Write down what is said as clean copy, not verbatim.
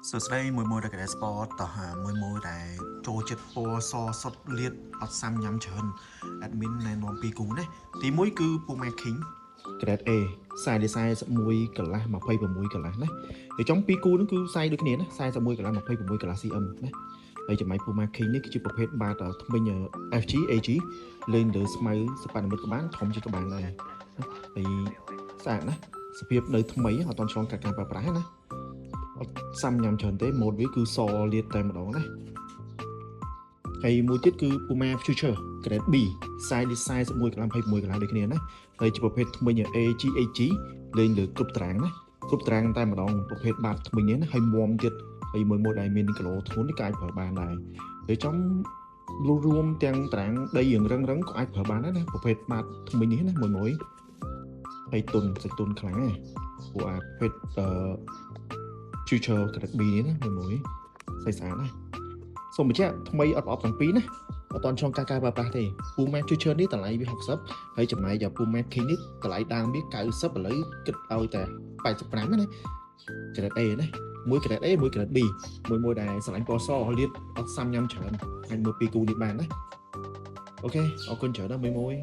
សួស្តីមួយដែលកែ sport តោះមួយដែលចូលចិត្តពណ៌សសុទ្ធលាតអត់សាំញ៉ាំច្រើន admin ណែនាំពីគូណាទី1គឺ Puma King grade A 41កន្លះ26កន្លះណាហើយចំពីគូហ្នឹងគឺសាយដូចគ្នាណា41កន្លះ26កន្លះ cm ណាហើយចំណែក Puma King នេះគឺជាប្រភេទបាតថ្មិញ FG AG លេងលើស្មៅសប៉ានិមិត្តក្បាលធំជាងក្បាលដែរហើយស្អាតណាសភាពនៅថ្មីអត់ទាន់ឆ្លងកាត់ការប្រើប្រាស់ណាអត់សាំញ៉ាំច្រើនទេម៉ូតវាគឺសលាតតែម្ដងណាហើយមួយទៀតគឺ Puma Future Grade B41កន្លះ26កន្លះដូចគ្នាណាហើយជាប្រភេទថ្មិញ AG លេងលើគ្រប់តារាងណាគ្រប់តារាងតែម្ដងប្រភេទបាតថ្មិញនេះណាហើយមុំទៀតហើយមួយដែលមានគីឡូធ្ងន់នេះក៏អាចប្រើបានដែរហើយចំរួមទាំងតារាងដីរឹងក៏អាចប្រើបានដែរណាប្រភេទបាតថ្មិញនេះណាមួយហើយទុនសាច់ទុនខ្លាំងណាព្រោះអាប្រភេទFuture Grade B នេះណាមួយស្អាតណាសូមបញ្ជាក់ថ្មីអត់ប្រអប់ទាំងពីរណាអត់តន់ឆ្លងការប្រើប្រាស់ទេ Puma Future នេះតម្លៃវា60ហើយចំណែក Puma King នេះតម្លៃដើមវា90ឥឡូវគិតឲ្យតែ85ណា Grade A ណាមួយ Grade A មួយ Grade B មួយដែលស្រឡាញ់ពណ៌សលាតអត់សាំញ៉ាំច្រើនអាចមើលពីគូនេះបានណាអូខេអរគុណច្រើនណាស់មួយ